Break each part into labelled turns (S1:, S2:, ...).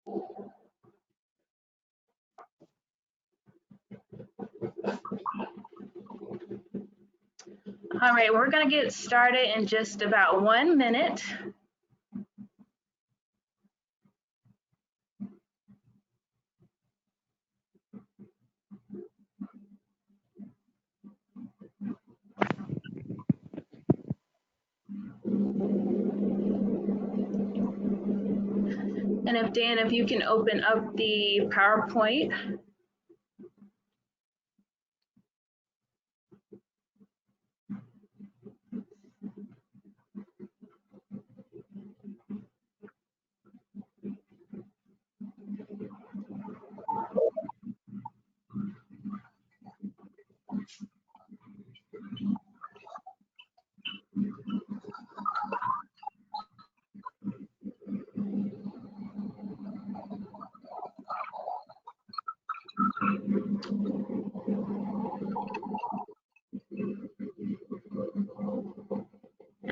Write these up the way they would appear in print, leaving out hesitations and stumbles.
S1: All right, we're going to get started in just about 1 minute. And if Dan, if you can open up the PowerPoint.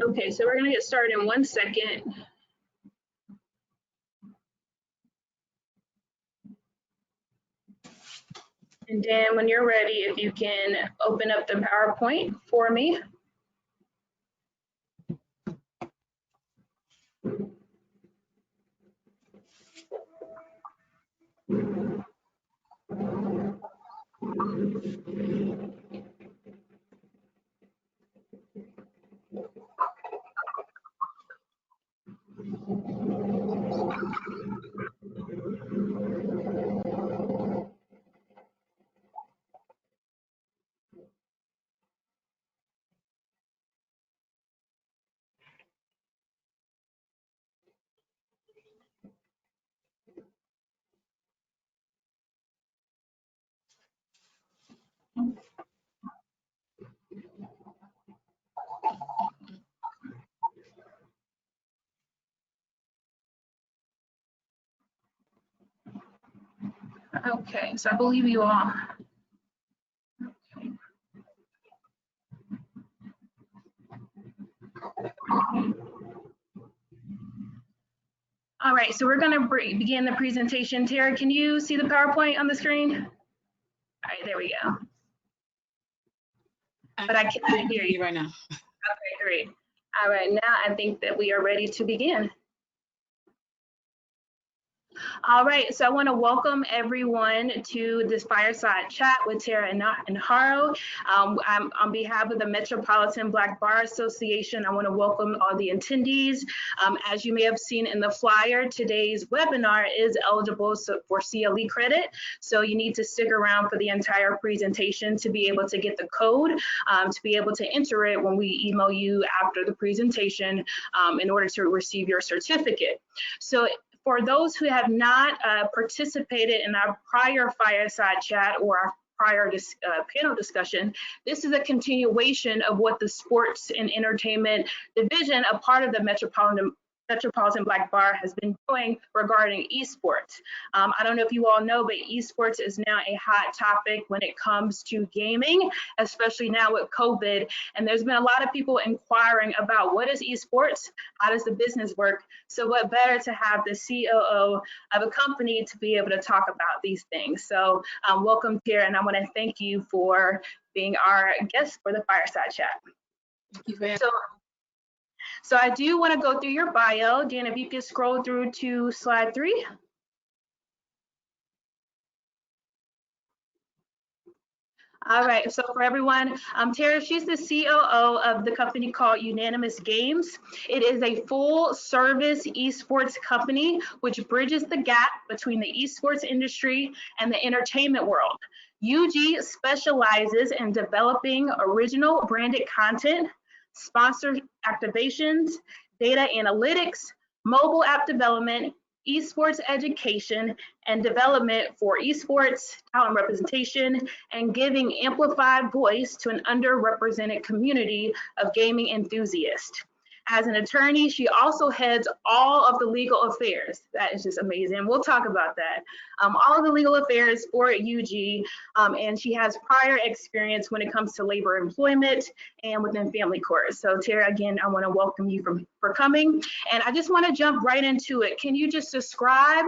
S1: Okay, so we're going to get started in 1 second. And Dan, when you're ready, if you can open up the PowerPoint for me. Okay, so I believe you all. Okay. All right, so we're going to begin the presentation. Tara, can you see the PowerPoint on the screen? All right, there we go. But I can't hear you
S2: right now.
S1: Okay, great. All right, now I think that we are ready to begin. All right, so I want to welcome everyone to this fireside chat with Tara Enahoro. I'm on behalf of the Metropolitan Black Bar Association. I want to welcome all the attendees. As you may have seen in the flyer, today's webinar is eligible for CLE credit. So you need to stick around for the entire presentation to be able to get the code, to be able to enter it when we email you after the presentation in order to receive your certificate. So for those who have not participated in our prior fireside chat or our prior panel discussion, this is a continuation of what the Sports and Entertainment Division, a part of the Metropolitan Black Bar, has been doing regarding esports. I don't know if you all know, but esports is now a hot topic when it comes to gaming, especially now with COVID. And there's been a lot of people inquiring about what is esports, how does the business work? So what better to have the COO of a company to be able to talk about these things. So welcome here, and I want to thank you for being our guest for the fireside chat.
S2: Thank you very much.
S1: So I do want to go through your bio. Dan, if you could scroll through to slide 3. All right, so for everyone, Tara, she's the COO of the company called Unanimous Games. It is a full service esports company which bridges the gap between the esports industry and the entertainment world. UG specializes in developing original branded content, sponsored activations, data analytics, mobile app development, esports education and development for esports, talent representation, and giving amplified voice to an underrepresented community of gaming enthusiasts. As an attorney, she also heads all of the legal affairs. That is just amazing. We'll talk about that. All of the legal affairs for UG, and she has prior experience when it comes to labor employment and within family court. So Tara, again, I want to welcome you for coming. And I just want to jump right into it. Can you just describe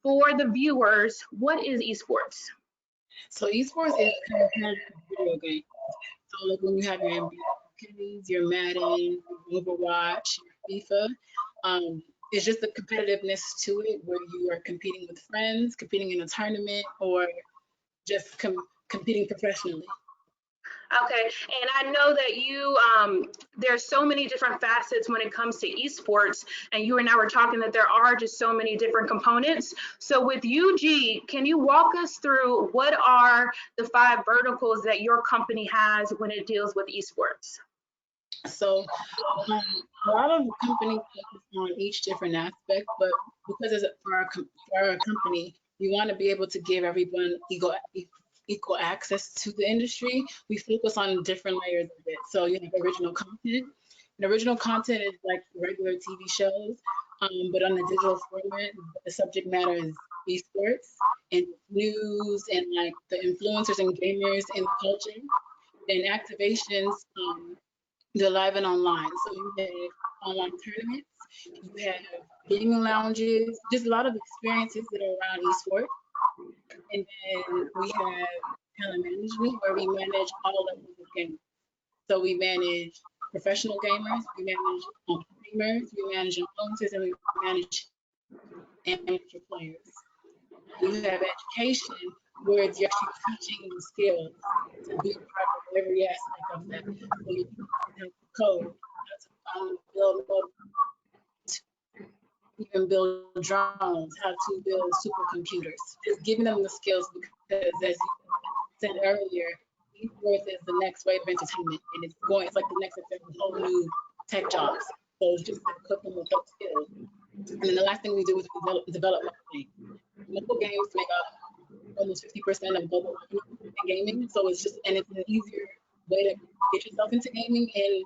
S1: for the viewers, what is esports?
S2: So esports is competitive video games. So like when you have your MBBA, your Madden, your Overwatch, your FIFA, it's just the competitiveness to it where you are competing with friends, competing in a tournament, or just competing professionally.
S1: Okay, and I know that you, there's so many different facets when it comes to esports, and you and I were talking that there are just so many different components. So with UG, can you walk us through what are the 5 verticals that your company has when it deals with esports?
S2: So a lot of companies focus on each different aspect, but because for our company, we want to be able to give everyone equal access to the industry. We focus on different layers of it. So you have original content. And original content is like regular TV shows, but on the digital format, the subject matter is esports and news and like the influencers and gamers in the culture. And activations, they're live and online. So you have online tournaments, you have gaming lounges, just a lot of experiences that are around esports. And then we have talent management where we manage all levels of games. So we manage professional gamers, we manage gamers, we manage influencers, and we manage amateur players. You have education where you're actually teaching the skills to be a part of every aspect of that. So you have to code, how to build even build drones, how to build supercomputers, just giving them the skills because as you said earlier, esports is the next wave of entertainment and it's like the next whole new tech jobs. So it's just to equip them with those skills. And then the last thing we do is we develop things. Mobile games make up almost 50% of global revenue in gaming. So it's an easier way to get yourself into gaming and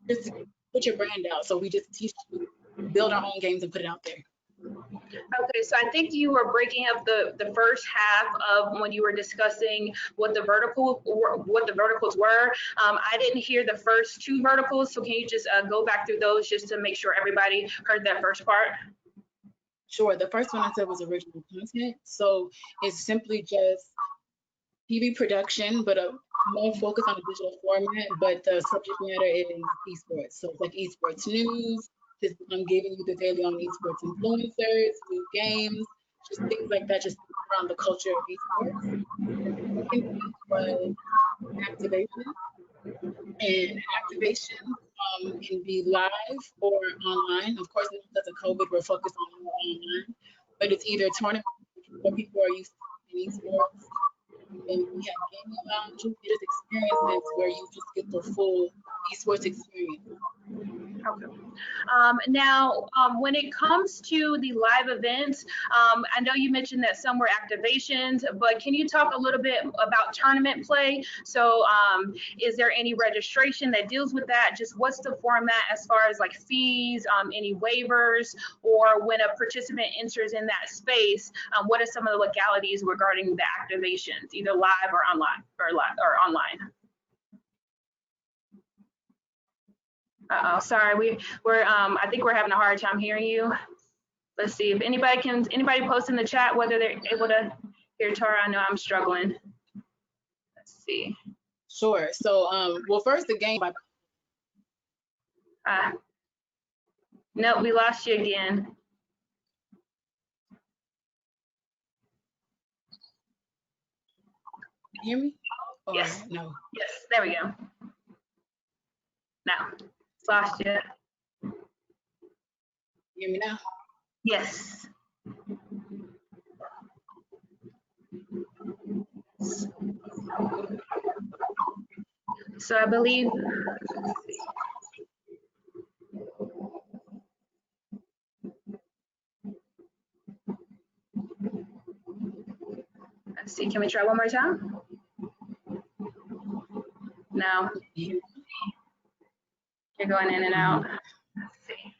S2: just put your brand out. So we just teach you, build our own games and put it out there.
S1: Okay, so I think you were breaking up the first half of when you were discussing what the verticals were. I didn't hear the first 2 verticals, so can you just go back through those just to make sure everybody heard that first part?
S2: Sure. The first one I said was original content. So it's simply just TV production, but a more focus on a digital format, but the subject matter is esports. So it's like esports news. I'm giving you the daily on esports influencers, new games, just things like that, just around the culture of esports. The second piece was activation. And activation can be live or online. Of course, because of COVID, we're focused on more online, but it's either tournament where people are used to esports. And we have gaming lounges, just experiences where you just get the full esports experience.
S1: Okay. Now, when it comes to the live events, I know you mentioned that some were activations, but can you talk a little bit about tournament play? So is there any registration that deals with that? Just what's the format as far as like fees, any waivers, or when a participant enters in that space, what are some of the legalities regarding the activations, either live or online or online? Uh-oh, sorry, we're I think we're having a hard time hearing you. Let's see if anybody post in the chat whether they're able to hear Tara. I know I'm struggling. Let's see.
S2: Sure. So well, first the game by
S1: no, we lost you again.
S2: Can you hear me? Or
S1: yes.
S2: No.
S1: Yes, there we go. Now, lost you.
S2: You hear me now?
S1: Yes. So I believe, let's see, can we try one more time? No. You're going in and out. Let's see.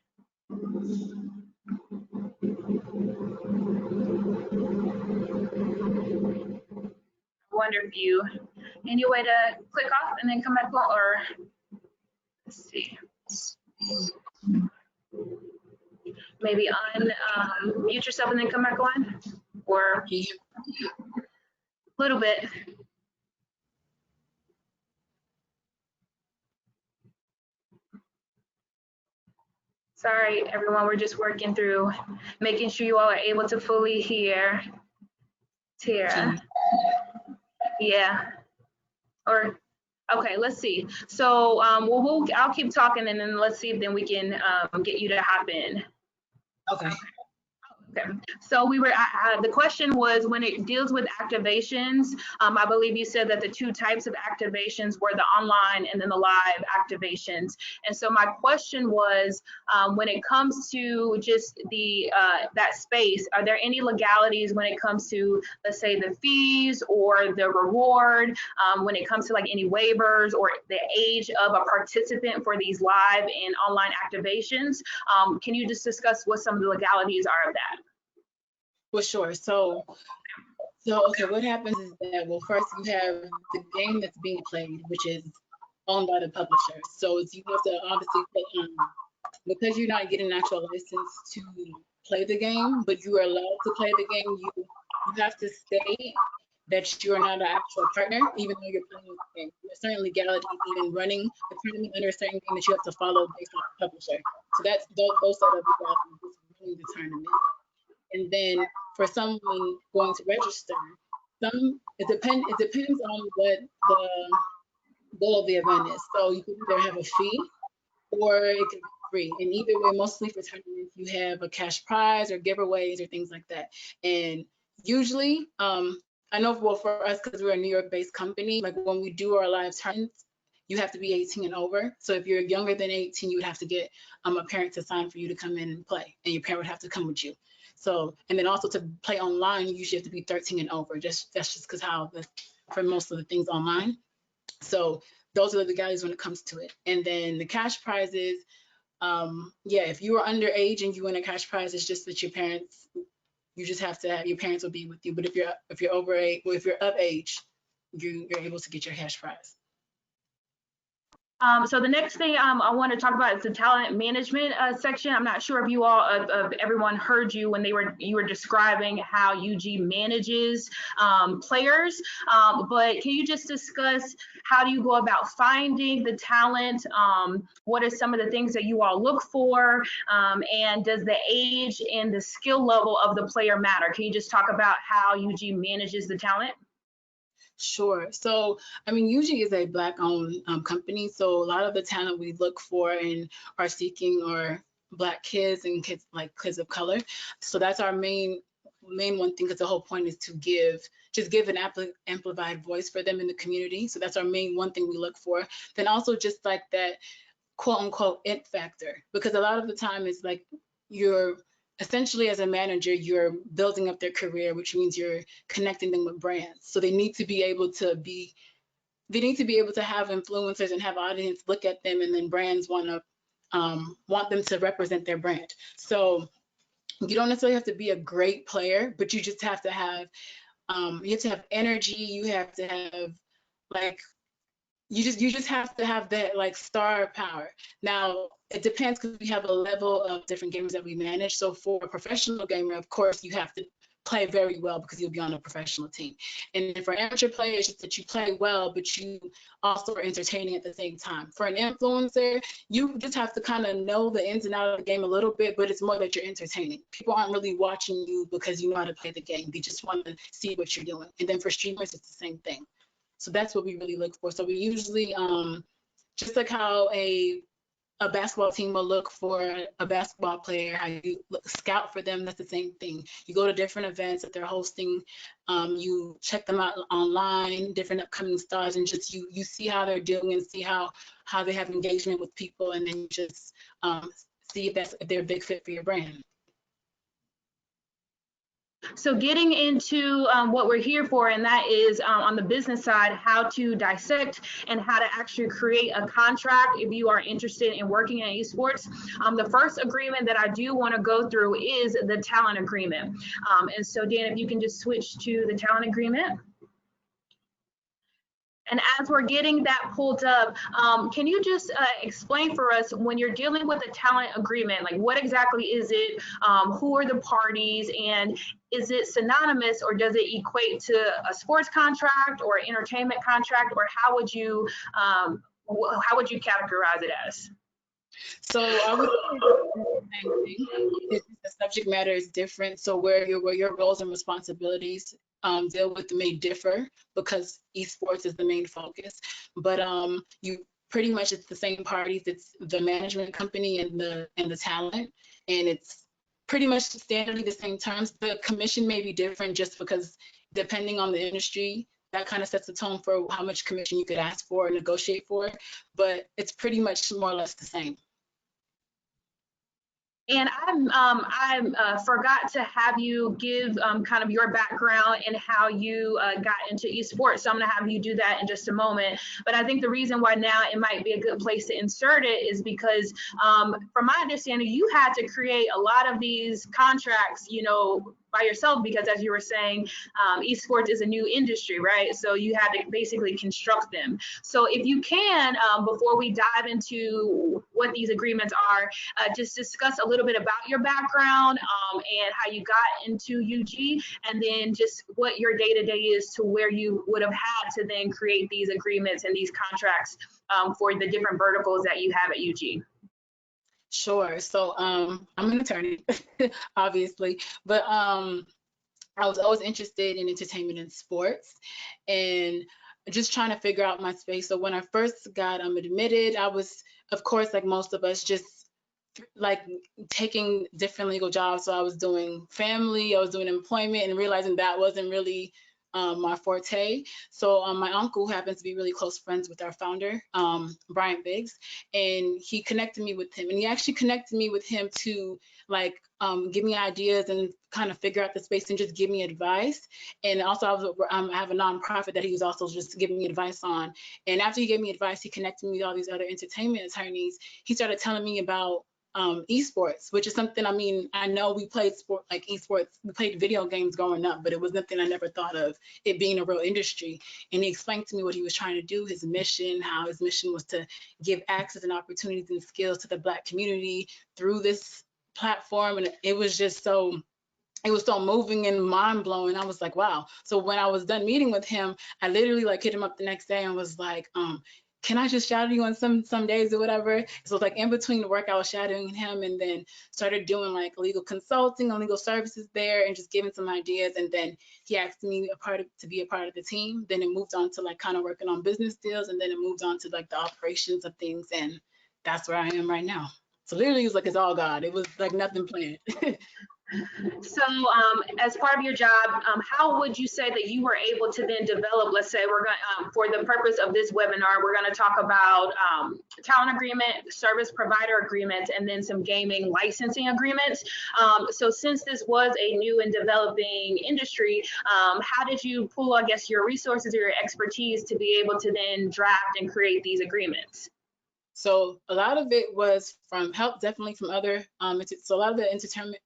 S1: I wonder if you, any way to click off and then come back on, or let's see. Maybe mute yourself and then come back on. or
S2: Can
S1: a little bit? Sorry, everyone, we're just working through making sure you all are able to fully hear Tara. Yeah, or, okay, let's see. So I'll keep talking and then let's see if then we can get you to hop in.
S2: Okay.
S1: Okay, so the question was when it deals with activations, I believe you said that the two types of activations were the online and then the live activations. And so my question was, when it comes to just that space, are there any legalities when it comes to, let's say, the fees or the reward, when it comes to like any waivers or the age of a participant for these live and online activations? Can you just discuss what some of the legalities are of that?
S2: Well, sure. So okay, what happens is that, well, first you have the game that's being played, which is owned by the publisher. So you have to obviously put, because you're not getting an actual license to play the game, but you are allowed to play the game, you have to state that you are not an actual partner, even though you're playing the game. There's certain legalities, even running a tournament under a certain game that you have to follow based on the publisher. So that's those set of legalities, just running the tournament. And then for someone going to register, it depends on what the goal of the event is. So you can either have a fee or it could be free. And either way, mostly for tournaments, you have a cash prize or giveaways or things like that. And usually, I know, well, for us, because we're a New York-based company, like when we do our live tournaments, you have to be 18 and over. So if you're younger than 18, you would have to get a parent to sign for you to come in and play, and your parent would have to come with you. So, and then also to play online, you usually have to be 13 and over. That's just because for most of the things online. So those are the guys when it comes to it. And then the cash prizes, yeah, if you are underage and you win a cash prize, it's just that you just have to have your parents will be with you. But if you're over age, or if you're of age, you're able to get your cash prize.
S1: So the next thing I want to talk about is the talent management section. I'm not sure if you all, everyone heard you when you were describing how UG manages players, but can you just discuss how do you go about finding the talent? What are some of the things that you all look for? And does the age and the skill level of the player matter? Can you just talk about how UG manages the talent?
S2: Sure. So, I mean, UG is a Black-owned company, so a lot of the talent we look for and are seeking are Black kids and kids of color. So that's our main one thing, because the whole point is to give an amplified voice for them in the community. So that's our main one thing we look for. Then also just like that quote unquote it factor, because a lot of the time it's like you're essentially, as a manager, you're building up their career, which means you're connecting them with brands. So they need to be able to have influencers and have audience look at them, and then brands want them to represent their brand. So you don't necessarily have to be a great player, but you just have to have energy. You have to have you just have to have that like star power. Now it depends, because we have a level of different gamers that we manage. So for a professional gamer, of course, you have to play very well because you'll be on a professional team. And for amateur players, it's just that you play well, but you also are entertaining at the same time. For an influencer, you just have to kind of know the ins and outs of the game a little bit, but it's more that you're entertaining. People aren't really watching you because you know how to play the game. They just want to see what you're doing. And then for streamers, it's the same thing. So that's what we really look for. So we usually, just like how a basketball team will look for a basketball player, how you scout for them, that's the same thing. You go to different events that they're hosting, you check them out online, different upcoming stars, and just you see how they're doing and see how they have engagement with people, and then you just see if they're a big fit for your brand.
S1: So getting into what we're here for, and that is on the business side, how to dissect and how to actually create a contract if you are interested in working in esports. The first agreement that I do want to go through is the talent agreement. And so Dan, if you can just switch to the talent agreement. And as we're getting that pulled up, can you just explain for us when you're dealing with a talent agreement, like what exactly is it? Who are the parties? And is it synonymous or does it equate to a sports contract or entertainment contract, or how would you categorize it as?
S2: So I would say the same thing. It's just the subject matter is different. So where your roles and responsibilities deal with may differ because esports is the main focus. But you pretty much it's the same parties. It's the management company and the talent, and it's pretty much standardly the same terms. The commission may be different just because depending on the industry, that kind of sets the tone for how much commission you could ask for or negotiate for. But it's pretty much more or less the same.
S1: And I forgot to have you give kind of your background and how you got into esports. So I'm going to have you do that in just a moment. But I think the reason why now it might be a good place to insert it is because from my understanding, you had to create a lot of these contracts, you know, by yourself, because as you were saying, esports is a new industry, right? So you had to basically construct them. So if you can, before we dive into what these agreements are, just discuss a little bit about your background and how you got into UG, and then just what your day-to-day is to where you would have had to then create these agreements and these contracts for the different verticals that you have at UG.
S2: Sure. So I'm an attorney, obviously, but I was always interested in entertainment and sports and just trying to figure out my space. So when I first got admitted, I was, of course, like most of us, just like taking different legal jobs. So I was doing family, I was doing employment, and realizing that wasn't really my forte. So my uncle happens to be really close friends with our founder, Brian Biggs, and he connected me with him. And he actually connected me with him to like give me ideas and kind of figure out the space and just give me advice. And also I have a nonprofit that he was also just giving me advice on. And after he gave me advice, he connected me with all these other entertainment attorneys. He started telling me about esports, which is something, I mean, I know we played sport like esports, we played video games growing up, but it was nothing I never thought of it being a real industry. And he explained to me what he was trying to do, his mission, how his mission was to give access and opportunities and skills to the Black community through this platform. And it was just so, it was so moving and mind blowing. I was like, wow. So when I was done meeting with him, I literally like hit him up the next day and was like, can I just shadow you on some days or whatever? So like in between the work, I was shadowing him, and then started doing like legal consulting on legal services there and just giving some ideas. And then he asked me to be a part of the team. Then it moved on to like kind of working on business deals, and then it moved on to like the operations of things. And that's where I am right now. So literally it was like, it's all God. It was like nothing planned.
S1: So as part of your job, how would you say that you were able to then develop, let's say we're going for the purpose of this webinar, we're going to talk about talent agreement, service provider agreements, and then some gaming licensing agreements. So since this was a new and developing industry, how did you pull, I guess, your resources or your expertise to be able to then draft and create these agreements?
S2: So a lot of it was from help, definitely from other. So a lot of the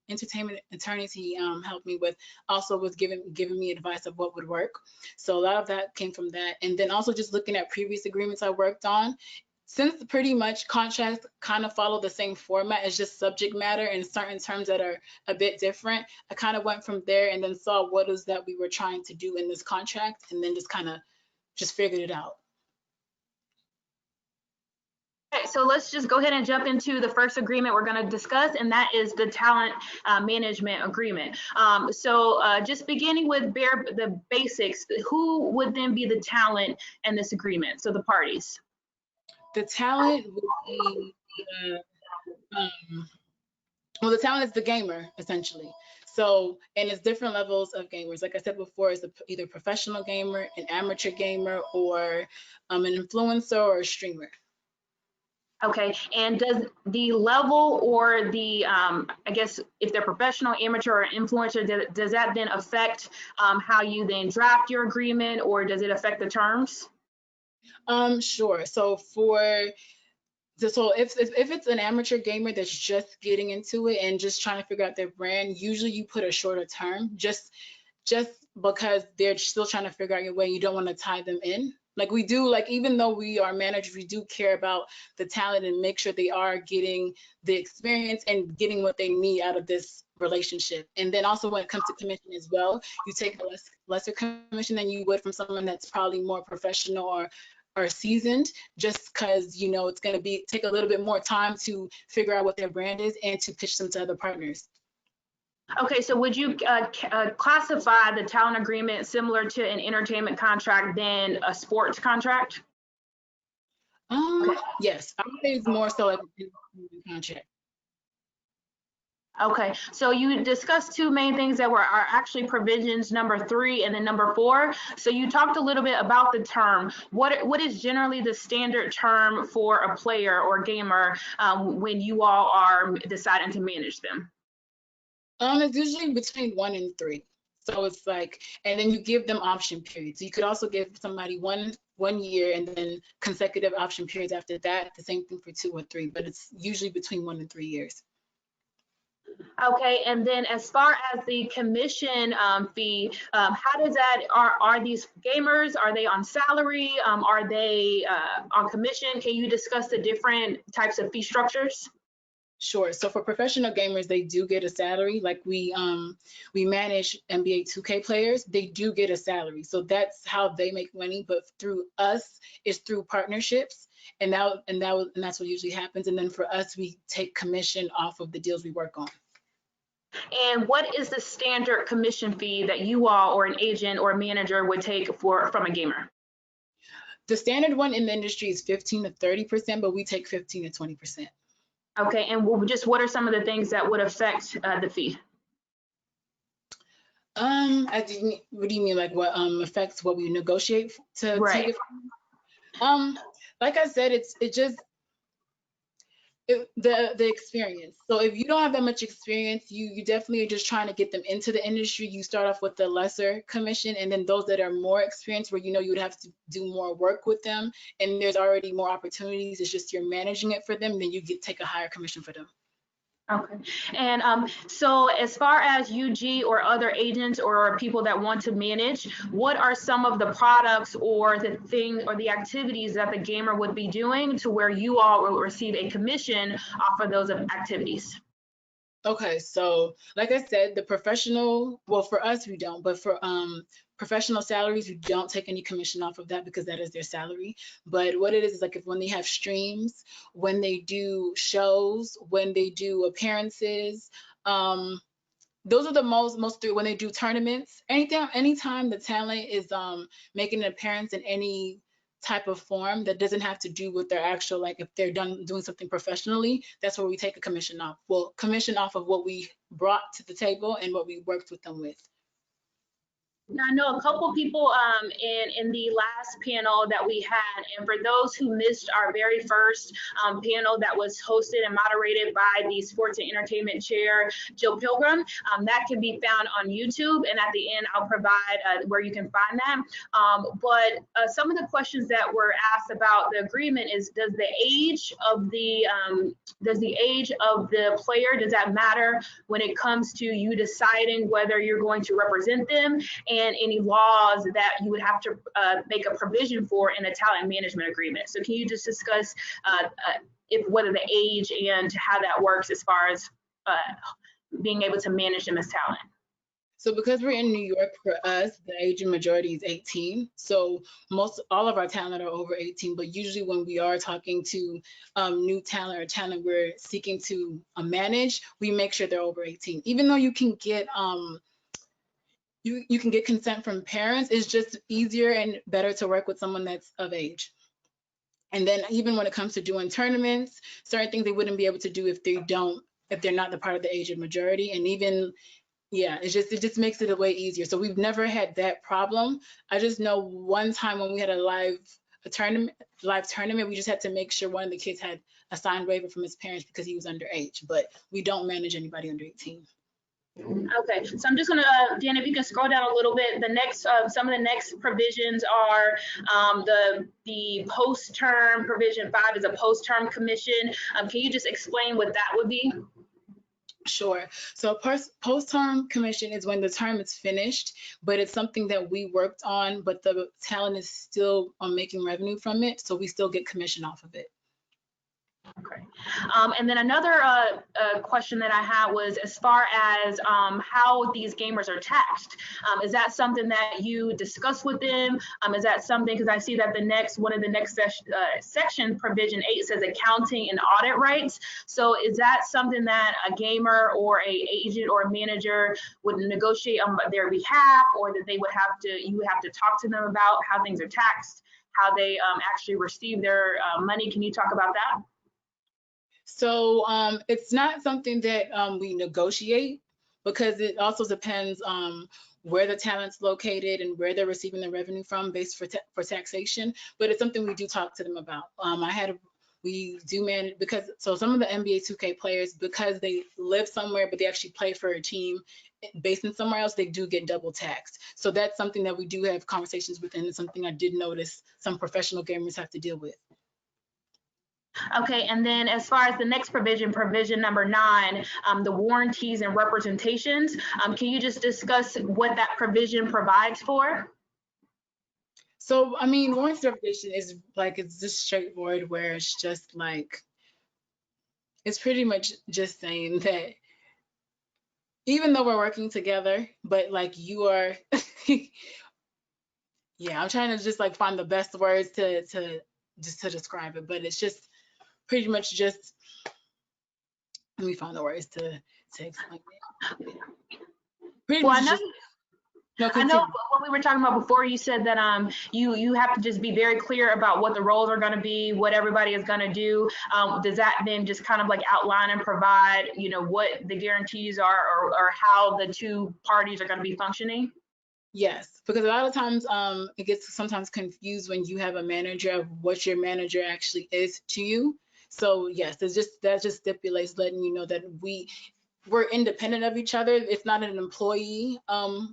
S2: entertainment attorneys he helped me with also was giving me advice of what would work. So a lot of that came from that, and then also just looking at previous agreements I worked on. Since pretty much contracts kind of follow the same format, it's just subject matter and certain terms that are a bit different. I kind of went from there and then saw what is that we were trying to do in this contract, and then just kind of just figured it out.
S1: Okay, so let's just go ahead and jump into the first agreement we're going to discuss, and that is the talent management agreement. So just beginning with the basics, who would then be the talent in this agreement? So the parties.
S2: The talent would be, well, the talent is the gamer, essentially. So, and it's different levels of gamers. Like I said before, it's either professional gamer, an amateur gamer, or an influencer or a streamer.
S1: Okay, and does the level or the, I guess if they're professional, amateur, or influencer, does that then affect how you then draft your agreement, or does it affect the terms?
S2: Sure. So if it's an amateur gamer that's just getting into it and just trying to figure out their brand, usually you put a shorter term just because they're still trying to figure out your way. You don't want to tie them in. Like we do, like even though we are managers, we do care about the talent and make sure they are getting the experience and getting what they need out of this relationship. And then also when it comes to commission as well, you take a lesser commission than you would from someone that's probably more professional or seasoned, just because you know it's going to take a little bit more time to figure out what their brand is and to pitch them to other partners.
S1: Okay, so would you classify the talent agreement similar to an entertainment contract than a sports contract?
S2: Yes, I would say it's more so like a contract.
S1: Okay, so you discussed two main things that are actually provisions number 3 and then number 4. So you talked a little bit about the term. What is generally the standard term for a player or gamer when you all are deciding to manage them?
S2: It's usually between 1 and 3. So it's like, and then you give them option periods. So you could also give somebody one year and then consecutive option periods after that. The same thing for 2 or 3, but it's usually between 1 and 3 years.
S1: Okay, and then as far as the commission fee, how does that, are these gamers, are they on salary? Are they on commission? Can you discuss the different types of fee structures?
S2: Sure. So for professional gamers, they do get a salary. Like we manage NBA 2K players, they do get a salary. So that's how they make money. But through us, it's through partnerships, and that's what usually happens. And then for us, we take commission off of the deals we work on.
S1: And what is the standard commission fee that you all or an agent or a manager would take from a gamer?
S2: The standard one in the industry is 15 to 30%, but we take 15 to 20%.
S1: Okay, and just what are some of the things that would affect the fee?
S2: What do you mean, like what affects what we negotiate to
S1: right.
S2: take it? Like I said, it's just the experience. So if you don't have that much experience, you definitely are just trying to get them into the industry. You start off with the lesser commission, and then those that are more experienced, where you know you would have to do more work with them, and there's already more opportunities. It's just you're managing it for them, then you take a higher commission for them.
S1: Okay, and so as far as UG or other agents or people that want to manage, what are some of the products or the thing or the activities that the gamer would be doing to where you all will receive a commission off of those activities?
S2: Okay, so like I said, the professional, well, for us, we don't, but for professional salaries, we don't take any commission off of that because that is their salary. But what it is like if when they have streams, when they do shows, when they do appearances, those are the most when they do tournaments, anytime the talent is making an appearance in any type of form that doesn't have to do with their actual, like if they're doing something professionally, that's where we take a commission off. Well, commission off of what we brought to the table and what we worked with them with.
S1: Now, I know a couple people in the last panel that we had, and for those who missed our very first panel that was hosted and moderated by the Sports and Entertainment Chair, Jill Pilgrim, that can be found on YouTube, and at the end I'll provide where you can find that. But some of the questions that were asked about the agreement is, does the age of the player, does that matter when it comes to you deciding whether you're going to represent them, and any laws that you would have to make a provision for in a talent management agreement? So can you just discuss whether the age and how that works as far as being able to manage them as talent?
S2: So because we're in New York, for us, the age of majority is 18. So all of our talent are over 18, but usually when we are talking to new talent or talent we're seeking to manage, we make sure they're over 18. Even though you can get you can get consent from parents, it's just easier and better to work with someone that's of age. And then even when it comes to doing tournaments, certain things they wouldn't be able to do if they're not the part of the age of majority. And even, yeah, it just makes it a way easier. So we've never had that problem. I just know one time when we had a live tournament, we just had to make sure one of the kids had a signed waiver from his parents because he was underage, but we don't manage anybody under 18.
S1: Okay, so I'm just gonna, Dan, if you can scroll down a little bit, the next, some of the next provisions are the post-term provision 5 is a post-term commission. Can you just explain what that would be?
S2: Sure. So post-term commission is when the term is finished, but it's something that we worked on, but the talent is still making revenue from it, so we still get commission off of it.
S1: Okay. And then another question that I had was as far as how these gamers are taxed. Is that something that you discuss with them? Is that something, because I see that one of the next section, provision 8, says accounting and audit rights. So is that something that a gamer or a agent or a manager would negotiate on their behalf, or that they would have to, you would have to talk to them about how things are taxed, how they actually receive their money? Can you talk about that?
S2: So it's not something that we negotiate, because it also depends where the talent's located and where they're receiving the revenue from based for taxation. But it's something we do talk to them about. We do manage, because so some of the NBA 2K players, because they live somewhere but they actually play for a team based in somewhere else, they do get double taxed. So that's something that we do have conversations with, and it's something I did notice some professional gamers have to deal with.
S1: Okay, and then as far as the next provision, provision number 9, the warranties and representations, can you just discuss what that provision provides for?
S2: So, I mean, warranty representation is like, it's just straightforward, where it's just like, it's pretty much just saying that even though we're working together, but like you are, yeah, I'm trying to just like find the best words to describe it, but it's just pretty much just, let me find the words to explain it. Pretty
S1: Well,
S2: much just, no,
S1: I know
S2: continue.
S1: what we were talking about before, you said that you have to just be very clear about what the roles are going to be, what everybody is going to do. Does that then just kind of like outline and provide, you know, what the guarantees are, or how the two parties are going to be functioning?
S2: Yes, because a lot of times it gets sometimes confused when you have a manager of what your manager actually is to you. So yes, that just stipulates letting you know that we're independent of each other. It's not an employee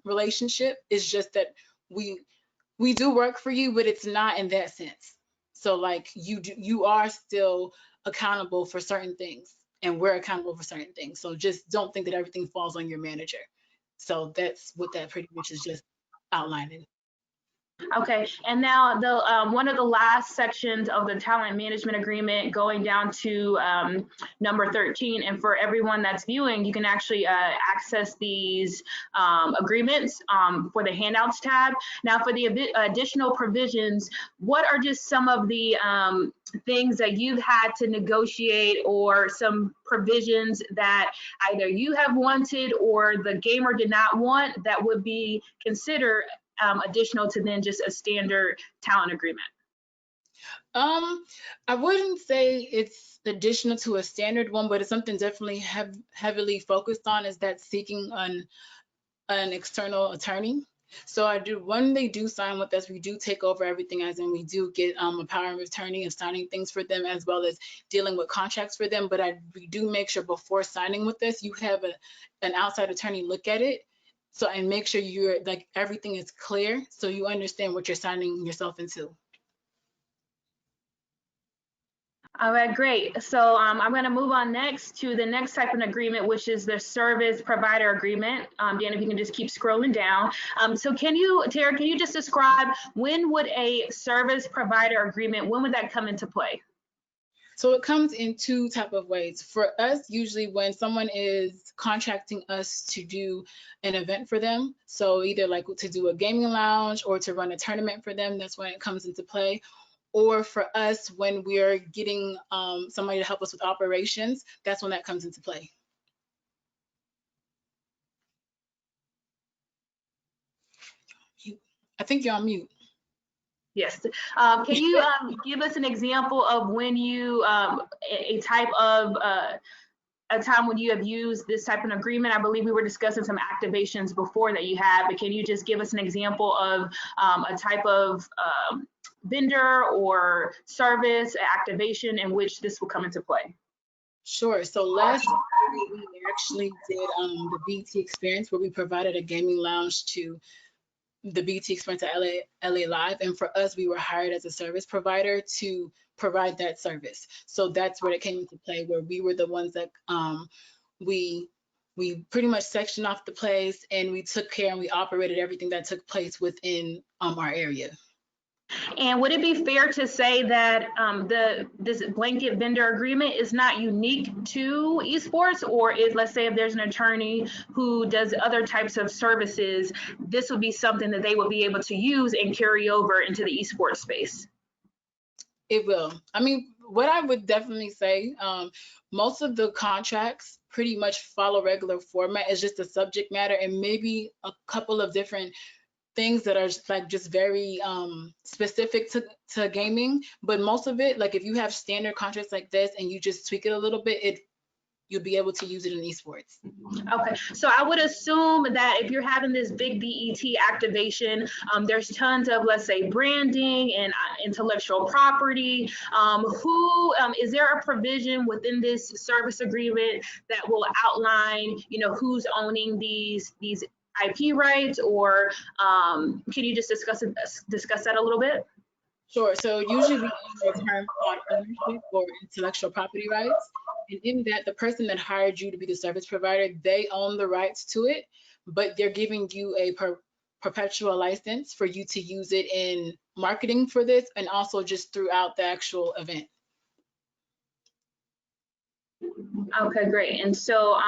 S2: relationship. It's just that we do work for you, but it's not in that sense. So like you are still accountable for certain things, and we're accountable for certain things. So just don't think that everything falls on your manager. So that's what that pretty much is just outlining.
S1: Okay, and now the one of the last sections of the talent management agreement, going down to number 13, and for everyone that's viewing, you can actually access these agreements for the handouts tab. Now for the additional provisions, what are just some of the things that you've had to negotiate, or some provisions that either you have wanted or the gamer did not want, that would be considered additional to then just a standard talent agreement?
S2: I wouldn't say it's additional to a standard one, but it's something definitely heavily focused on, is that seeking an external attorney. So when they do sign with us, we do take over everything, as in we do get a power of attorney of signing things for them, as well as dealing with contracts for them. But we do make sure before signing with us, you have an outside attorney look at it. So, and make sure you're like everything is clear, so you understand what you're signing yourself into.
S1: All right, great. So I'm going to move on next to the next type of agreement, which is the service provider agreement. Dan, if you can just keep scrolling down. So Tara, can you just describe, when would a service provider agreement, when would that come into play?
S2: So it comes in two type of ways. For us, usually when someone is contracting us to do an event for them, so either like to do a gaming lounge or to run a tournament for them, that's when it comes into play. Or for us, when we're getting somebody to help us with operations, that's when that comes into play. I think you're on mute.
S1: Yes. Can you give us an example of when you, a time when you have used this type of agreement? I believe we were discussing some activations before that you had, but can you just give us an example of a type of vendor or service activation in which this will come into play?
S2: Sure. So last year we actually did the BT experience, where we provided a gaming lounge to the BT experience at LA Live. And for us, we were hired as a service provider to provide that service. So that's where it came into play, where we were the ones that we we pretty much sectioned off the place, and we took care and we operated everything that took place within our area.
S1: And would it be fair to say that this blanket vendor agreement is not unique to esports, or is, let's say if there's an attorney who does other types of services, this would be something that they would be able to use and carry over into the esports space?
S2: It will. I mean, what I would definitely say, most of the contracts pretty much follow regular format. It's just the subject matter and maybe a couple of different things that are just very specific to gaming. But most of it, like if you have standard contracts like this and you just tweak it a little bit, you'll be able to use it in esports.
S1: Okay, so I would assume that if you're having this big BET activation, there's tons of, let's say, branding and intellectual property. Is there a provision within this service agreement that will outline, who's owning these IP rights, or can you just discuss that a little bit?
S2: Sure. So usually we use a term called ownership or intellectual property rights. And in that, the person that hired you to be the service provider, they own the rights to it, but they're giving you a perpetual license for you to use it in marketing for this and also just throughout the actual event.
S1: Okay, great. And so,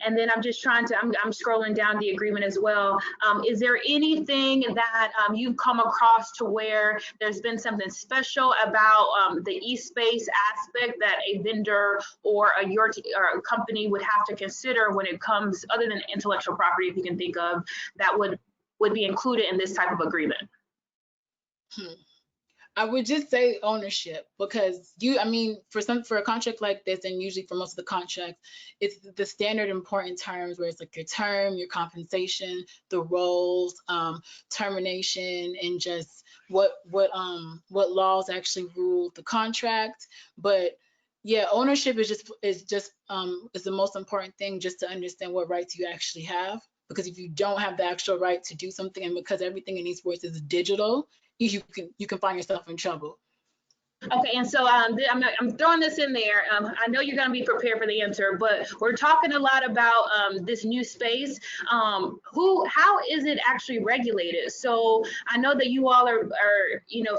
S1: and then I'm just trying to, I'm scrolling down the agreement as well. Is there anything that you've come across to where there's been something special about the e-space aspect that a vendor or a company would have to consider when it comes, other than intellectual property, if you can think of, that would be included in this type of agreement?
S2: I would just say ownership, because for a contract like this, and usually for most of the contracts, it's the standard important terms where it's like your term, your compensation, the roles, termination, and just what laws actually rule the contract. But yeah, ownership is the most important thing, just to understand what rights you actually have. Because if you don't have the actual right to do something, and because everything in esports is digital, you can find yourself in trouble.
S1: Okay, and so I'm throwing this in there. I know you're going to be prepared for the answer, but we're talking a lot about this new space. How is it actually regulated? So I know that you all are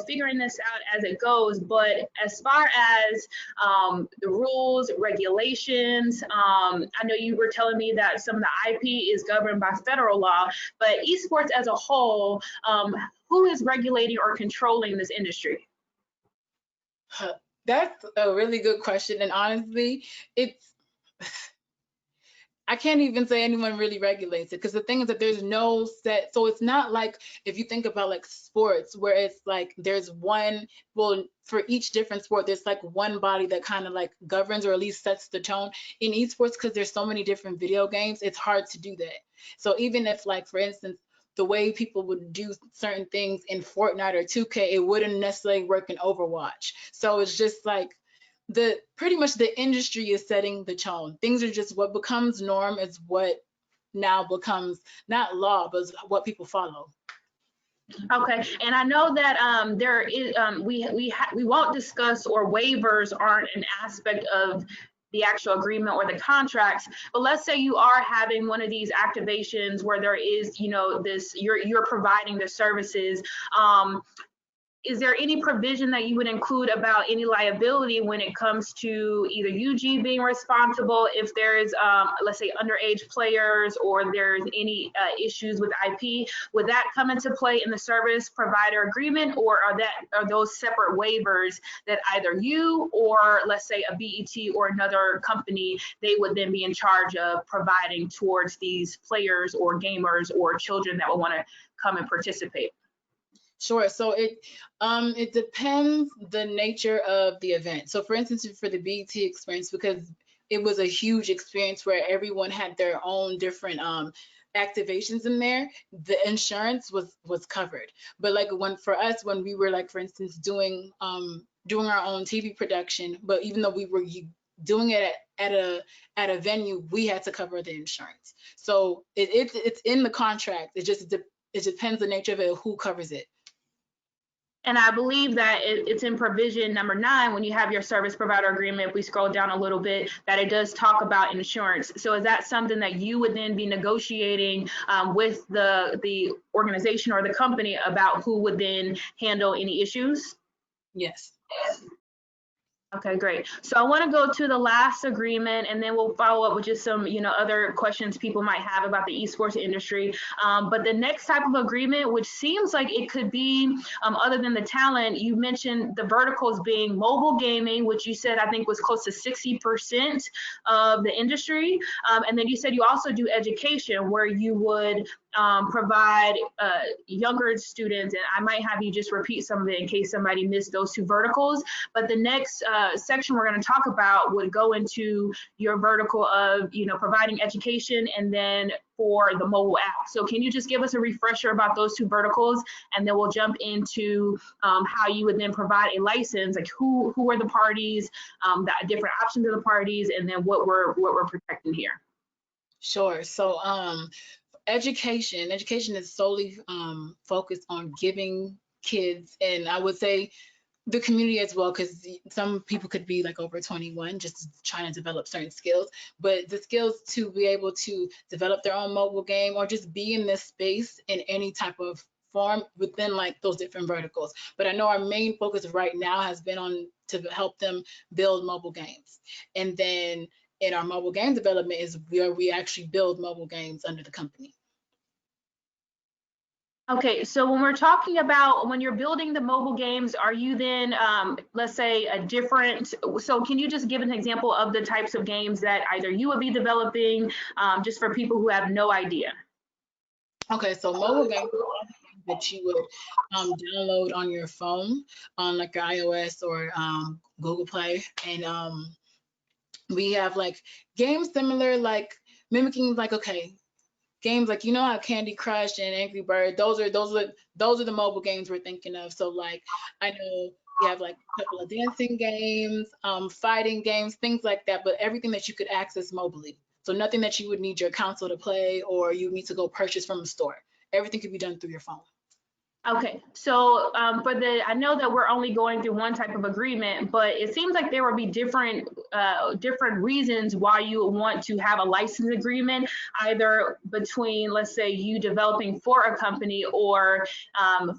S1: figuring this out as it goes, but as far as the rules, regulations, I know you were telling me that some of the IP is governed by federal law, but esports as a whole, who is regulating or controlling this industry?
S2: That's a really good question, and honestly, I can't even say anyone really regulates it, because the thing is that there's no set. So it's not like if you think about like sports, where it's like there's one, well, for each different sport, there's like one body that kind of like governs or at least sets the tone. In esports, because there's so many different video games, it's hard to do that. So even if, like, for instance, the way people would do certain things in Fortnite or 2K, it wouldn't necessarily work in Overwatch. So it's just like pretty much the industry is setting the tone. Things are just, what becomes norm is what now becomes not law, but what people follow.
S1: Okay, and I know that there is we won't discuss, or waivers aren't an aspect of the actual agreement or the contracts, but let's say you are having one of these activations where there is, this, you're providing the services. Is there any provision that you would include about any liability when it comes to either UG being responsible if there is, let's say, underage players, or there's any issues with IP? Would that come into play in the service provider agreement, or are those separate waivers that either you or, let's say, a BET or another company, they would then be in charge of providing towards these players or gamers or children that will want to come and participate?
S2: Sure. So it depends the nature of the event. So for instance, for the BET experience, because it was a huge experience where everyone had their own different activations in there, the insurance was covered. But like when we were, like, for instance, doing our own TV production, but even though we were doing it at a venue, we had to cover the insurance. So it's in the contract. It depends the nature of it, who covers it.
S1: And I believe that it's in provision number 9 when you have your service provider agreement. If we scroll down a little bit, that it does talk about insurance. So is that something that you would then be negotiating with the organization or the company about who would then handle any issues?
S2: Yes.
S1: Okay, great. So I want to go to the last agreement, and then we'll follow up with just some, other questions people might have about the esports industry. But the next type of agreement, which seems like it could be, other than the talent, you mentioned the verticals being mobile gaming, which you said I think was close to 60% of the industry. And then you said you also do education, where you would provide younger students, and I might have you just repeat some of it in case somebody missed those 2 verticals. But the next section we're going to talk about would go into your vertical of, providing education, and then for the mobile app. So can you just give us a refresher about those 2 verticals, and then we'll jump into how you would then provide a license, like who are the parties, the different options of the parties, and then what we're protecting here.
S2: Sure. So education is solely focused on giving kids, and I would say the community as well, because some people could be like over 21 just trying to develop certain skills, but the skills to be able to develop their own mobile game or just be in this space in any type of form within like those different verticals. But I know our main focus right now has been on to help them build mobile games, and then in our mobile game development is where we actually build mobile games under the company.
S1: Okay, so when we're talking about when you're building the mobile games, are you then, let's say, so can you just give an example of the types of games that either you would be developing, just for people who have no idea?
S2: Okay, so mobile games that you would download on your phone, on like your iOS or Google Play, and we have like games similar, like mimicking, like, okay, games like, how Candy Crush and Angry Bird, those are the mobile games we're thinking of. So like, I know we have like a couple of dancing games, fighting games, things like that, but everything that you could access mobilely. So nothing that you would need your console to play or you need to go purchase from a store. Everything could be done through your phone.
S1: Okay, so I know that we're only going through one type of agreement, but it seems like there will be different reasons why you want to have a license agreement, either between, let's say, you developing for a company, or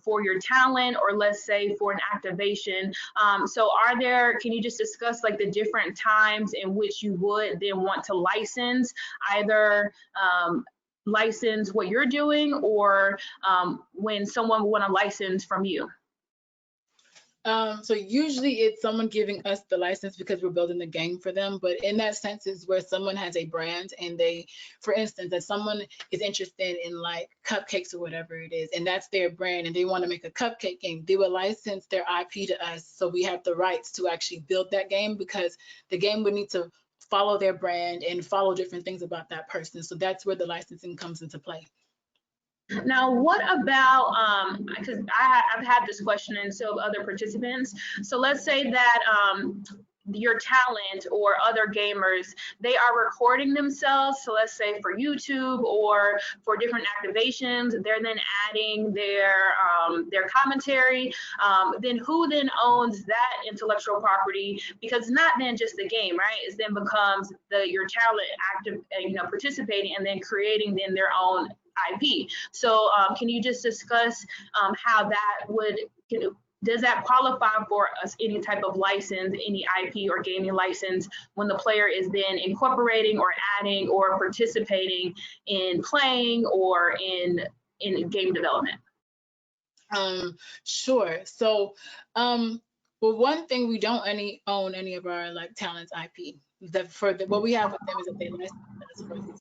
S1: for your talent, or let's say for an activation. So can you just discuss like the different times in which you would then want to license, either license what you're doing, or when someone will want a license from you?
S2: So usually it's someone giving us the license because we're building the game for them. But in that sense is where someone has a brand and they, for instance, if someone is interested in like cupcakes or whatever it is, and that's their brand and they want to make a cupcake game, they will license their IP to us. So we have the rights to actually build that game because the game would need to follow their brand and follow different things about that person. So that's where the licensing comes into play.
S1: Now, what about, because I've had this question and so have other participants. So let's say that your talent or other gamers, they are recording themselves. So let's say for YouTube or for different activations, they're then adding their commentary. Then who then owns that intellectual property? Because it's not then just the game, right? It then becomes your talent active, participating and then creating then their own IP. So can you just discuss how that would, does that qualify for any type of license, any IP or gaming license, when the player is then incorporating or adding or participating in playing or in game development?
S2: Sure. So, well, one thing, we don't own any of our like talents IP. What we have with them is that they license us for this.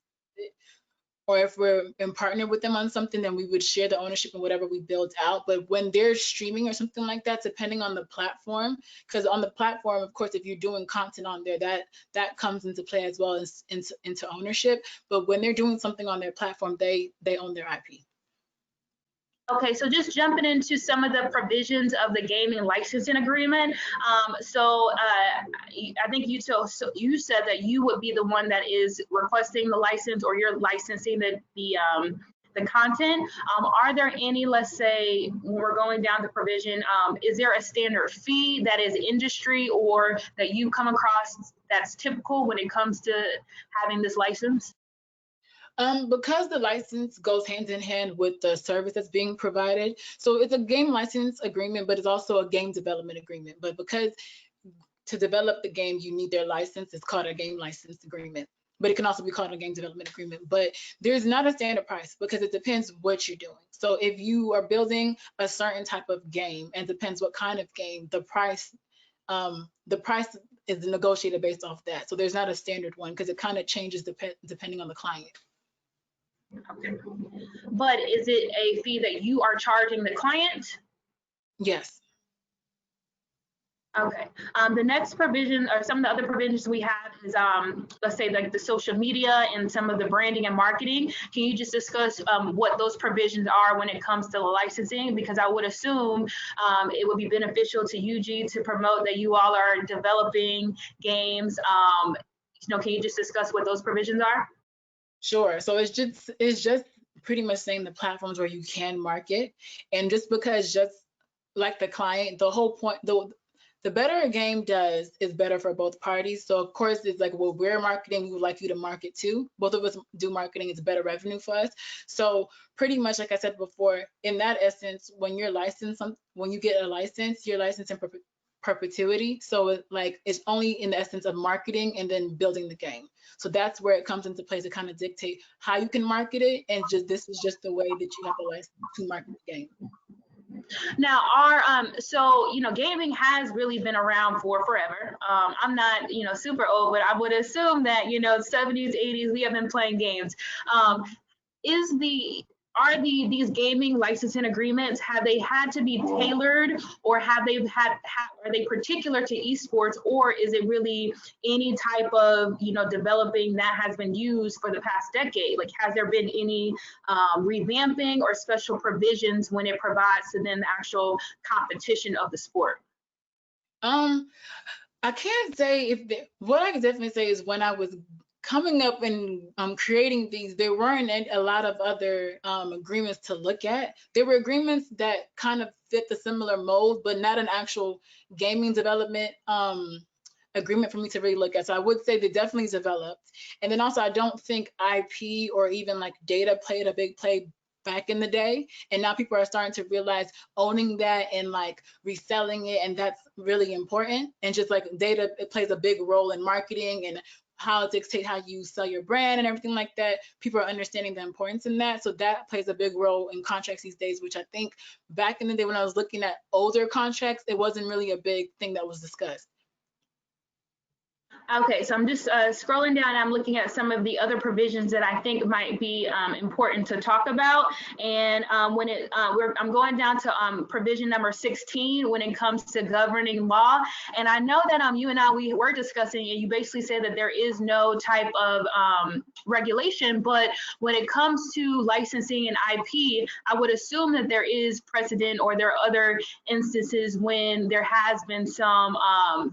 S2: Or if we're in partner with them on something, then we would share the ownership in whatever we build out. But when they're streaming or something like that, depending on the platform, because on the platform, of course, if you're doing content on there, that comes into play as well as into ownership. But when they're doing something on their platform, they own their IP.
S1: Okay, so just jumping into some of the provisions of the gaming licensing agreement. I think you said that you would be the one that is requesting the license, or you're licensing the the content. Are there any, let's say, when we're going down the provision, is there a standard fee that is industry or that you come across that's typical when it comes to having this license?
S2: Because the license goes hand in hand with the service that's being provided. So it's a game license agreement, but it's also a game development agreement. But because to develop the game, you need their license, it's called a game license agreement. But it can also be called a game development agreement. But there's not a standard price because it depends what you're doing. So if you are building a certain type of game, and depends what kind of game, the price is negotiated based off that. So there's not a standard one because it kind of changes depending on the client.
S1: Okay. But is it a fee that you are charging the client?
S2: Yes.
S1: Okay. The next provision, or some of the other provisions we have is, let's say, like the social media and some of the branding and marketing. Can you just discuss what those provisions are when it comes to the licensing? Because I would assume it would be beneficial to UG to promote that you all are developing games. Can you just discuss what those provisions are?
S2: Sure. So it's just pretty much saying the platforms where you can market, and just because, just like the client, the whole point, the better a game does is better for both parties. So of course it's like, well, we're marketing, we would like you to market too. Both of us do marketing, it's better revenue for us. So pretty much, like I said before, in that essence, when you're licensed, when you get a license, you're licensed in perpetuity. So it's only in the essence of marketing and then building the game. So that's where it comes into play to kind of dictate how you can market it, and this is just the way that you have a license to market the game.
S1: Now, gaming has really been around for forever. I'm not, super old, but I would assume that, 70s, 80s, we have been playing games. Are these gaming licensing agreements, have they had to be tailored, or are they particular to esports, or is it really any type of developing that has been used for the past decade? Like, has there been any revamping or special provisions when it provides to then the actual competition of the sport?
S2: I can't say what I can definitely say is when I was coming up and creating these, there weren't a lot of other agreements to look at. There were agreements that kind of fit the similar mold, but not an actual gaming development agreement for me to really look at. So I would say they definitely developed. And then also, I don't think IP or even like data played a big play back in the day, and now people are starting to realize owning that and like reselling it, and that's really important. And just like data, it plays a big role in marketing and how it dictates how you sell your brand and everything like that. People are understanding the importance in that, so that plays a big role in contracts these days, which I think back in the day when I was looking at older contracts, it wasn't really a big thing that was discussed.
S1: Okay, so I'm just scrolling down. I'm looking at some of the other provisions that I think might be important to talk about. And I'm going down to provision number 16 when it comes to governing law. And I know that you and I, we were discussing, and you basically said that there is no type of regulation, but when it comes to licensing and IP, I would assume that there is precedent, or there are other instances when there has been some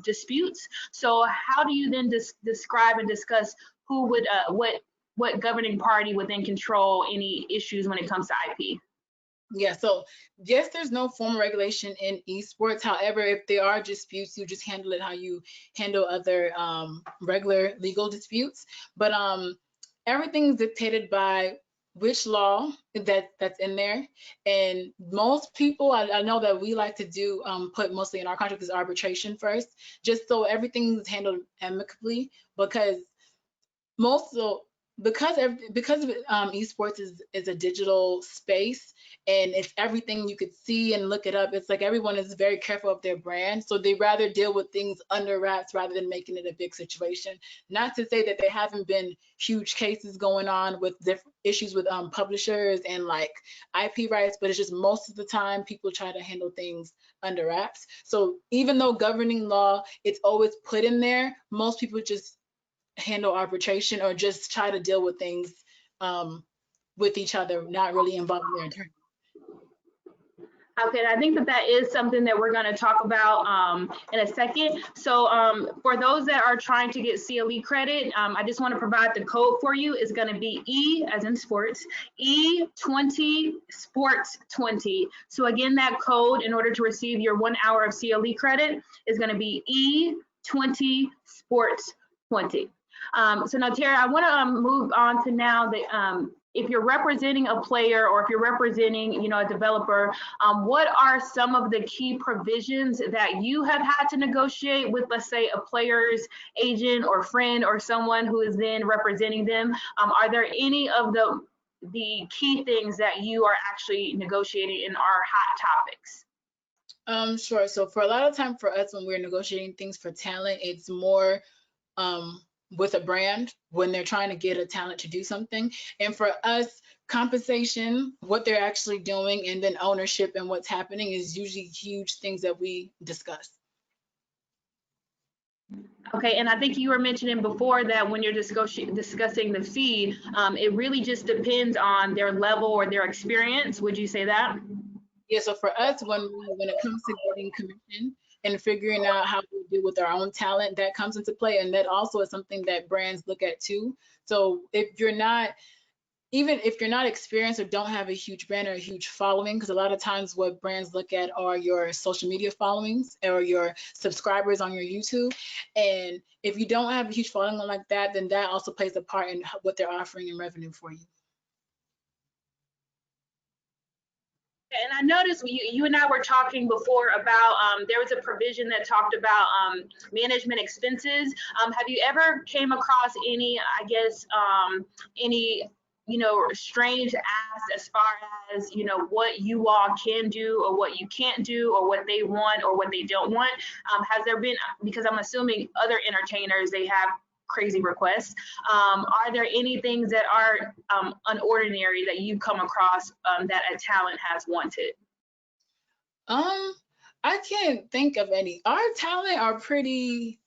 S1: disputes. So how do you then describe and discuss who would what governing party would then control any issues when it comes to IP?
S2: Yeah, so yes, there's no formal regulation in esports. However, if there are disputes, you just handle it how you handle other regular legal disputes. But everything's dictated by which law that's in there. And most people, I know that we like to do put mostly in our contract is arbitration first, just so everything's handled amicably, because esports is a digital space, and it's everything you could see and look it up. It's like everyone is very careful of their brand, so they rather deal with things under wraps rather than making it a big situation. Not to say that there haven't been huge cases going on with different issues with publishers and like IP rights, but it's just most of the time people try to handle things under wraps. So even though governing law, it's always put in there, most people just handle arbitration or just try to deal with things with each other, not really involving their attorney.
S1: Okay, I think that that is something that we're going to talk about in a second. So for those that are trying to get CLE credit, I just want to provide the code for you. It's going to be E as in sports, E20 sports 20. So again, that code in order to receive your 1 hour of CLE credit is going to be E20 sports 20. So now, Tara, I want to move on to now the if you're representing a player or if you're representing, a developer, what are some of the key provisions that you have had to negotiate with, let's say, a player's agent or friend or someone who is then representing them? Are there any of the key things that you are actually negotiating in our hot topics?
S2: Sure. So for a lot of time for us when we're negotiating things for talent, it's more with a brand when they're trying to get a talent to do something. And for us, compensation, what they're actually doing, and then ownership and what's happening is usually huge things that we discuss.
S1: Okay, and I think you were mentioning before that when you're discussing the fee, it really just depends on their level or their experience. Would you say that?
S2: Yeah, so for us, when it comes to getting commission and figuring out how we deal with our own talent, that comes into play. And that also is something that brands look at too. So even if you're not experienced or don't have a huge brand or a huge following, because a lot of times what brands look at are your social media followings or your subscribers on your YouTube. And if you don't have a huge following like that, then that also plays a part in what they're offering in revenue for you.
S1: And I noticed you and I were talking before about there was a provision that talked about management expenses. Have you ever came across any, I guess, any strange ask as far as what you all can do or what you can't do or what they want or what they don't want? Has there been, because I'm assuming other entertainers, they have crazy requests. Are there any things that are unordinary that you've come across that a talent has wanted?
S2: I can't think of any. Our talent are pretty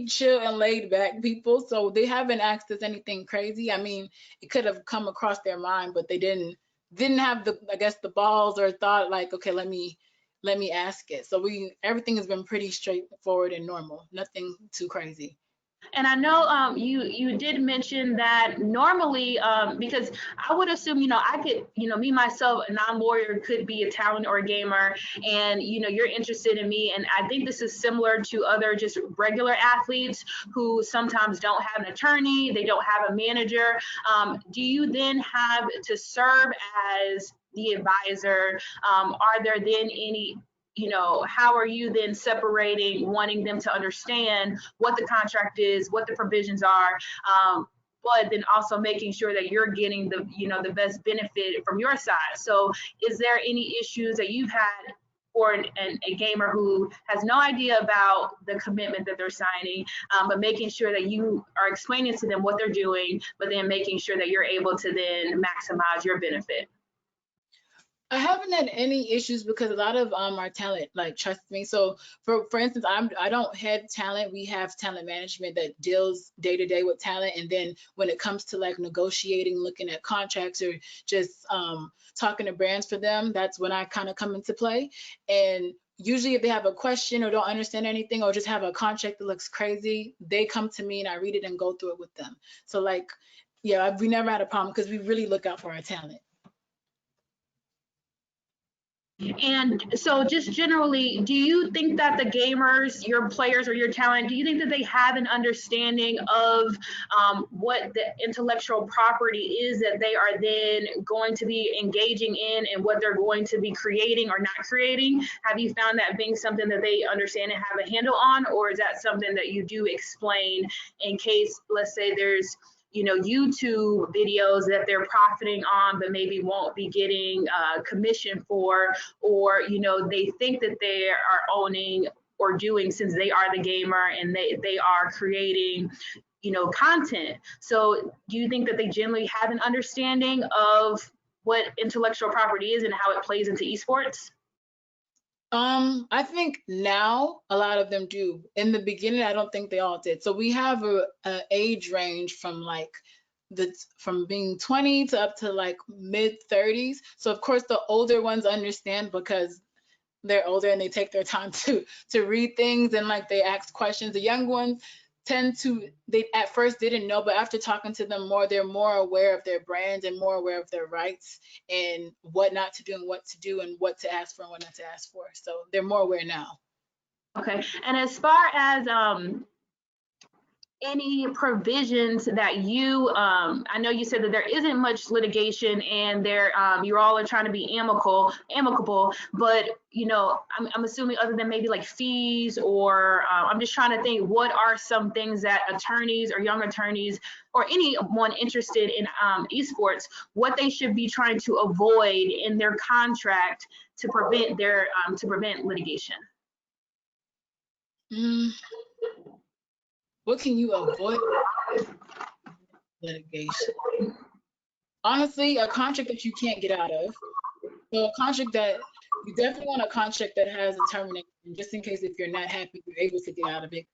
S2: chill and laid back people, so they haven't asked us anything crazy. I mean, it could have come across their mind, but they didn't have the balls or thought like, okay, let me ask it. So everything has been pretty straightforward and normal, nothing too crazy.
S1: And I know you did mention that normally, because I would assume, I could, me myself, a non-lawyer, could be a talent or a gamer, and you're interested in me. And I think this is similar to other just regular athletes who sometimes don't have an attorney, they don't have a manager. Do you then have to serve as the advisor? Are there then any how are you then separating, wanting them to understand what the contract is, what the provisions are, but then also making sure that you're getting the best benefit from your side? So is there any issues that you've had for a gamer who has no idea about the commitment that they're signing, but making sure that you are explaining to them what they're doing, but then making sure that you're able to then maximize your benefit?
S2: I haven't had any issues because a lot of our talent like trust me. So for instance, I don't head talent. We have talent management that deals day to day with talent, and then when it comes to like negotiating, looking at contracts, or just talking to brands for them, that's when I kind of come into play. And usually if they have a question or don't understand anything or just have a contract that looks crazy, they come to me and I read it and go through it with them. So like, yeah, we never had a problem because we really look out for our talent.
S1: And so just generally, do you think that the gamers, your players or your talent, do you think that they have an understanding of what the intellectual property is that they are then going to be engaging in and what they're going to be creating or not creating? Have you found that being something that they understand and have a handle on, or is that something that you do explain in case, let's say there's YouTube videos that they're profiting on, but maybe won't be getting commission for, or, they think that they are owning or doing, since they are the gamer and they are creating, content. So do you think that they generally have an understanding of what intellectual property is and how it plays into esports?
S2: I think now a lot of them do. In the beginning, I don't think they all did. So we have a age range from like from being 20 to up to like mid 30s. So of course the older ones understand because they're older and they take their time to read things and like they ask questions. The young ones tend to, they at first didn't know, but after talking to them more, they're more aware of their brands and more aware of their rights and what not to do and what to do and what to ask for and what not to ask for. So they're more aware now.
S1: Okay. And as far as any provisions that you, I know you said that there isn't much litigation and there, you all are trying to be amicable, but I'm assuming other than maybe like fees or I'm just trying to think, what are some things that attorneys or young attorneys or anyone interested in esports, what they should be trying to avoid in their contract to prevent litigation?
S2: What can you avoid? Litigation. Honestly, a contract that you can't get out of. So a contract that you definitely want a contract that has a termination, just in case if you're not happy, you're able to get out of it.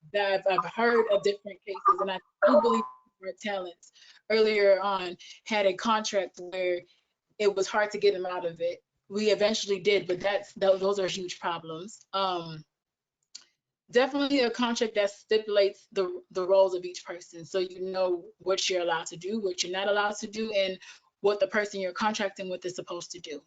S2: I've heard of different cases, and I do believe our talents earlier on had a contract where it was hard to get them out of it. We eventually did, but those are huge problems. Definitely a contract that stipulates the roles of each person, so you know what you're allowed to do, what you're not allowed to do, and what the person you're contracting with is supposed to do.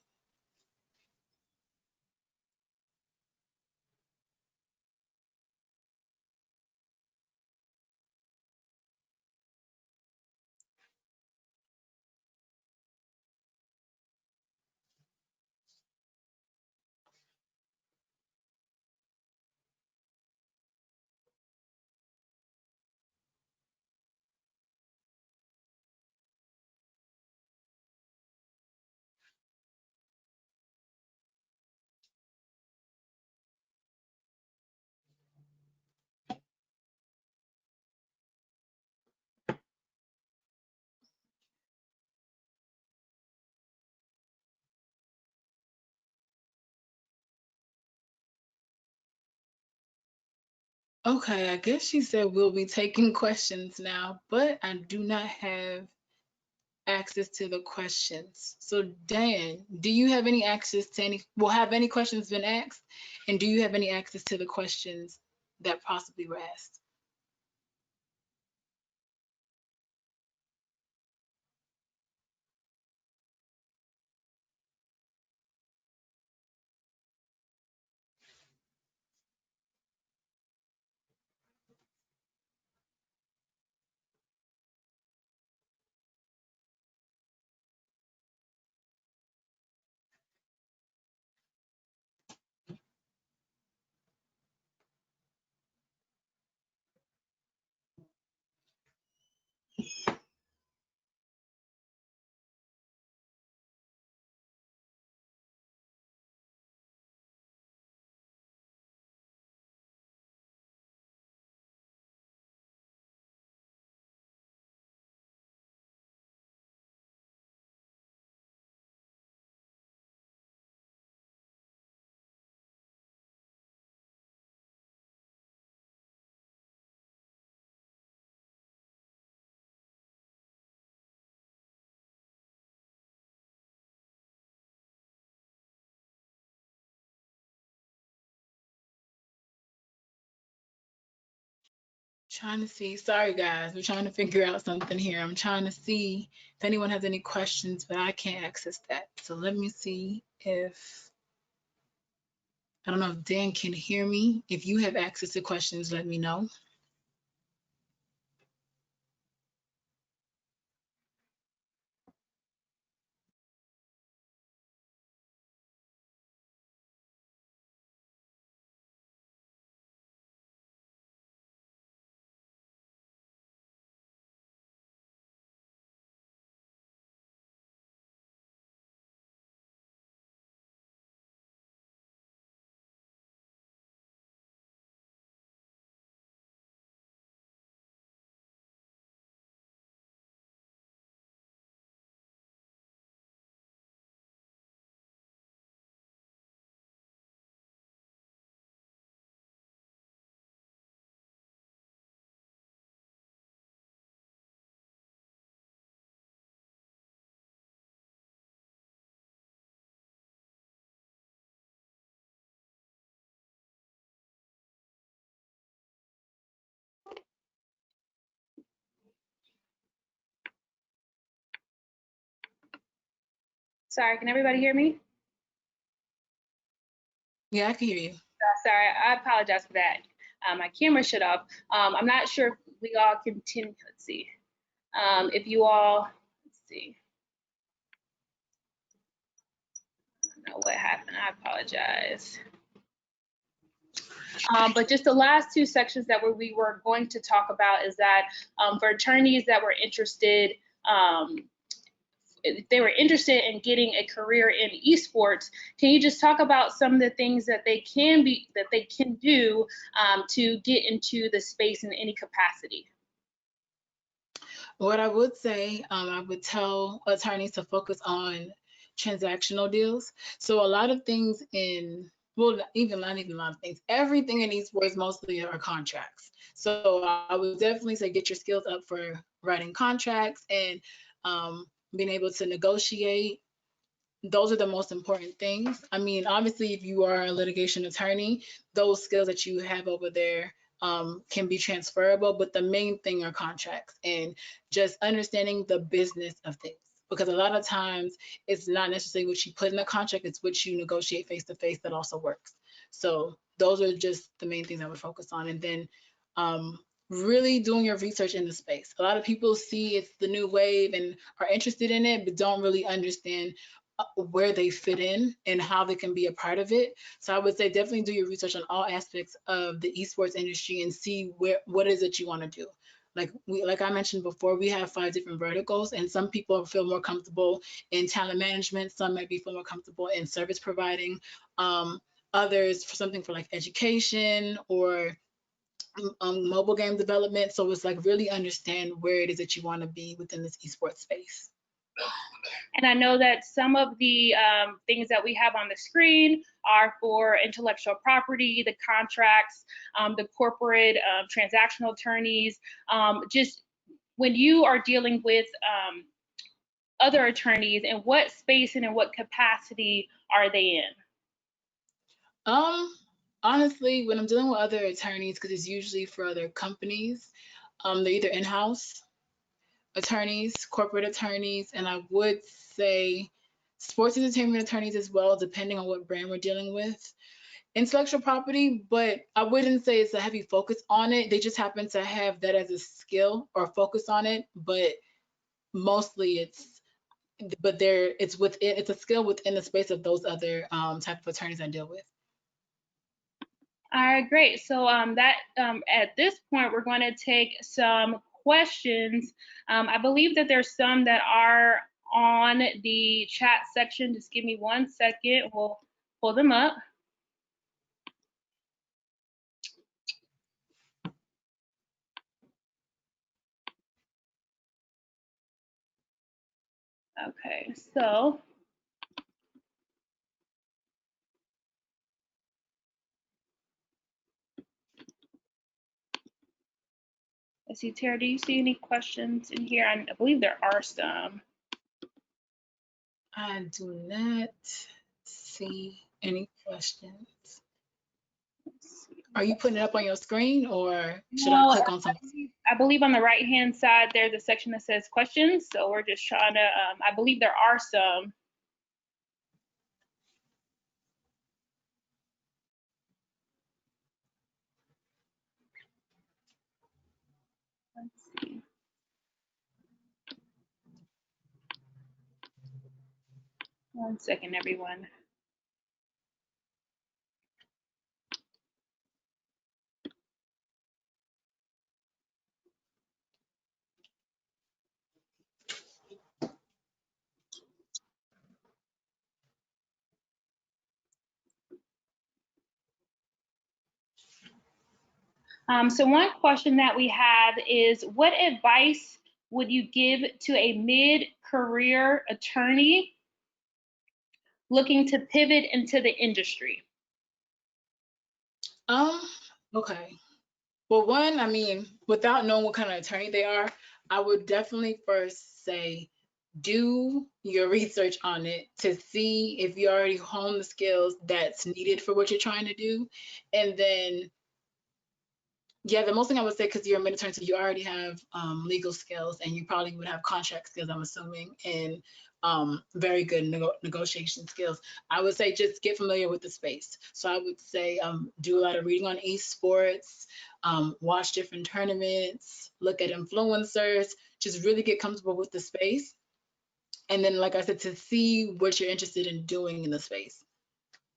S2: Okay, I guess she said we'll be taking questions now, but I do not have access to the questions. So Dan, do you have any access to have any questions been asked? And do you have any access to the questions that possibly were asked? Trying to see. Sorry, guys. We're trying to figure out something here. I'm trying to see if anyone has any questions, but I can't access that. So let me see if, I don't know if Dan can hear me. If you have access to questions, let me know.
S1: Sorry, can everybody hear me?
S2: Yeah, I can hear you.
S1: Sorry, I apologize for that. My camera shut off. I'm not sure if we all continue. Let's see. If you all, let's see. I don't know what happened. I apologize. But just the last two sections that we were going to talk about is that for attorneys that were interested, if they were interested in getting a career in esports, can you just talk about some of the things that they can do to get into the space in any capacity?
S2: What I would say, I would tell attorneys to focus on transactional deals. So a lot of things in, well, not even a lot of things, everything in esports mostly are contracts. So I would definitely say get your skills up for writing contracts and being able to negotiate. Those are the most important things. I mean, obviously, if you are a litigation attorney, those skills that you have over there can be transferable, but the main thing are contracts and just understanding the business of things. Because a lot of times it's not necessarily what you put in the contract, it's what you negotiate face to face that also works. So those are just the main things I would focus on. And then really doing your research in the space. A lot of people see it's the new wave and are interested in it, but don't really understand where they fit in and how they can be a part of it. So I would say definitely do your research on all aspects of the esports industry and see what is it you want to do. Like I mentioned before, we have 5 different verticals, and some people feel more comfortable in talent management, some might be feel more comfortable in service providing, others for something for like education or mobile game development. So it's like really understand where it is that you want to be within this esports space.
S1: And I know that some of the things that we have on the screen are for intellectual property, the contracts, the corporate transactional attorneys. Just when you are dealing with other attorneys, in what space and in what capacity are they in?
S2: Honestly, when I'm dealing with other attorneys, because it's usually for other companies, they're either in-house attorneys, corporate attorneys, and I would say sports entertainment attorneys as well, depending on what brand we're dealing with. Intellectual property, but I wouldn't say it's a heavy focus on it. They just happen to have that as a skill or focus on it, but mostly it's a skill within the space of those other type of attorneys I deal with.
S1: All right, great. So at this point, we're going to take some questions. I believe that there's some that are on the chat section. Just give me 1 second. We'll pull them up. Okay, so let's see, Tara, do you see any questions in here? I believe there are some.
S2: I do not see any questions. Are you putting it up on your screen or should I click on something?
S1: I believe on the right-hand side, there's a section that says questions. So we're just trying to, I believe there are some. Let's see. One second, everyone. So one question that we have is, what advice would you give to a mid-career attorney looking to pivot into the industry?
S2: Okay. Well, one, I mean, without knowing what kind of attorney they are, I would definitely first say do your research on it to see if you already hone the skills that's needed for what you're trying to do. And then, yeah, the most thing I would say, because you're a mid-attorney, so you already have legal skills and you probably would have contract skills, I'm assuming. And very good negotiation skills. I would say just get familiar with the space. So I would say do a lot of reading on esports, watch different tournaments, look at influencers, just really get comfortable with the space. And then, like I said, to see what you're interested in doing in the space.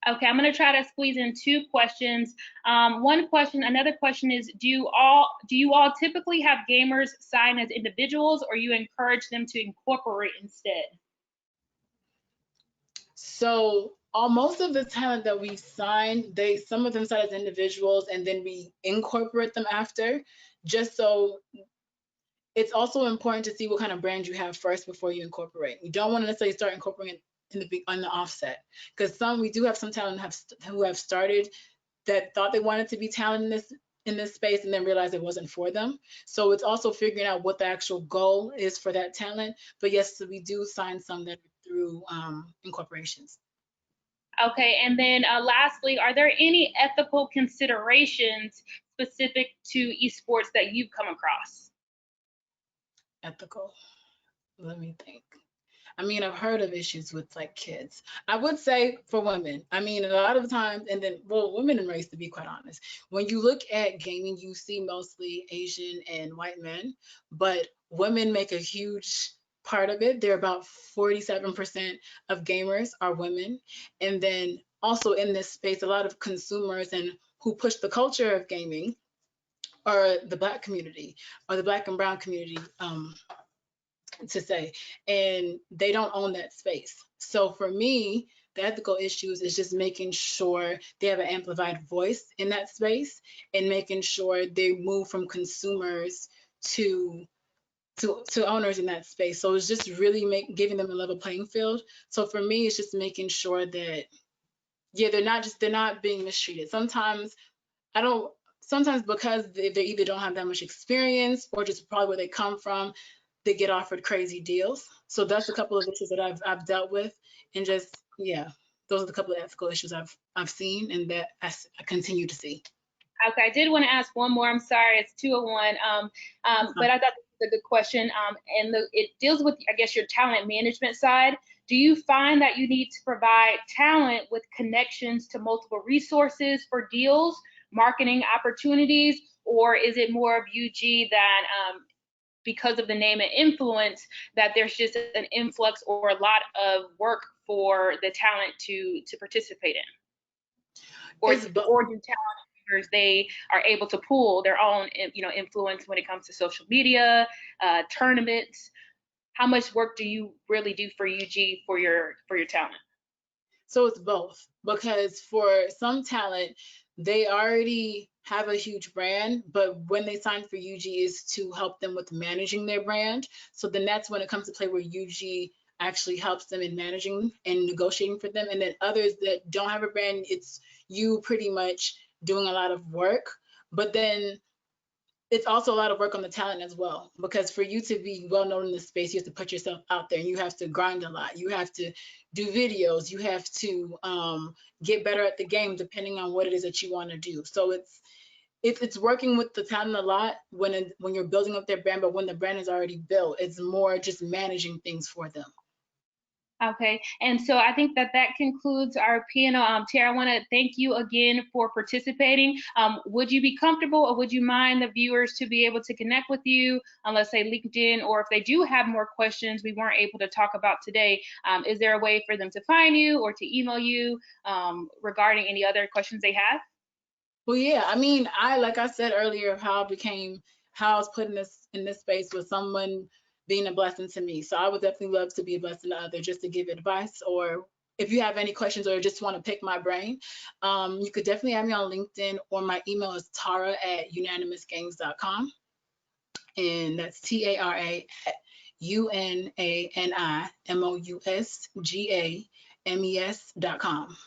S1: Okay, I'm going to try to squeeze in two questions. Another question is, do you all typically have gamers sign as individuals, or you encourage them to incorporate instead?
S2: So most of the talent that we sign, some of them sign as individuals, and then we incorporate them after, just so it's also important to see what kind of brand you have first before you incorporate. You don't want to necessarily start incorporating on the offset, because we do have some talent who have started that thought they wanted to be talent in this space and then realized it wasn't for them. So it's also figuring out what the actual goal is for that talent. But yes, we do sign some that are through incorporations.
S1: Okay, and then lastly, are there any ethical considerations specific to esports that you've come across?
S2: Ethical. Let me think. I mean, I've heard of issues with like kids. I would say for women, I mean, a lot of times, and then, well, women and race, to be quite honest, when you look at gaming, you see mostly Asian and white men, but women make a huge part of it. They're about 47% of gamers are women. And then also in this space, a lot of consumers and who push the culture of gaming are the Black community or the Black and Brown community. To say, and they don't own that space. So for me, the ethical issues is just making sure they have an amplified voice in that space and making sure they move from consumers to owners in that space. So it's just really giving them a level playing field. So for me, it's just making sure that, yeah, they're not being mistreated. Sometimes because they either don't have that much experience or just probably where they come from, they get offered crazy deals. So that's a couple of issues that I've dealt with, and just, yeah, those are the couple of ethical issues I've seen and that I continue to see.
S1: Okay, I did want to ask one more. I'm sorry, it's 201. But I thought this was a good question. And it deals with, I guess, your talent management side. Do you find that you need to provide talent with connections to multiple resources for deals, marketing opportunities, or is it more of UG that because of the name and influence, that there's just an influx or a lot of work for the talent to participate in? Or do talent leaders, they are able to pool their own, influence when it comes to social media, tournaments? How much work do you really do for UG for your talent?
S2: So it's both, because for some talent, they already have a huge brand, but when they sign for UG is to help them with managing their brand. So then that's when it comes to play where UG actually helps them in managing and negotiating for them. And then others that don't have a brand, it's you pretty much doing a lot of work. But then it's also a lot of work on the talent as well, because for you to be well known in this space, you have to put yourself out there and you have to grind a lot. You have to do videos. You have to get better at the game, depending on what it is that you want to do. So it's working with the talent a lot when you're building up their brand, but when the brand is already built, it's more just managing things for them.
S1: Okay, and so I think that concludes our panel. Tara, I want to thank you again for participating. Would you be comfortable, or would you mind the viewers to be able to connect with you on, let's say, LinkedIn, or if they do have more questions we weren't able to talk about today, is there a way for them to find you or to email you regarding any other questions they have?
S2: Well, yeah, I mean, like I said earlier, how I was put in this space with someone being a blessing to me. So I would definitely love to be a blessing to others, just to give advice, or if you have any questions or just want to pick my brain, you could definitely have me on LinkedIn, or my email is tara@unanimousgames.com. And that's TARA@UNANIMOUSGAMES.com.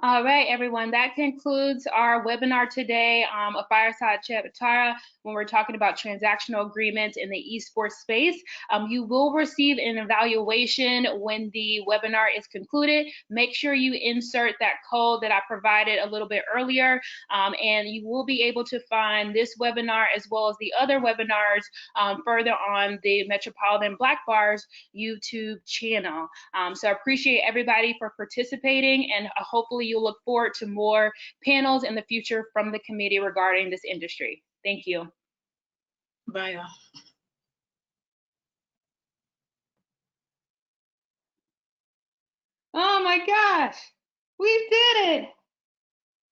S1: All right, everyone, that concludes our webinar today, a fireside chat with Tara, when we're talking about transactional agreements in the esports space. You will receive an evaluation when the webinar is concluded. Make sure you insert that code that I provided a little bit earlier, and you will be able to find this webinar as well as the other webinars further on the Metropolitan Black Bar's YouTube channel. So I appreciate everybody for participating, and hopefully you'll look forward to more panels in the future from the committee regarding this industry. Thank you.
S2: Bye.
S1: Oh my gosh, we did it.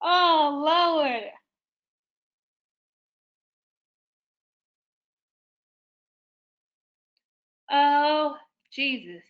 S1: Oh Lord. Oh Jesus.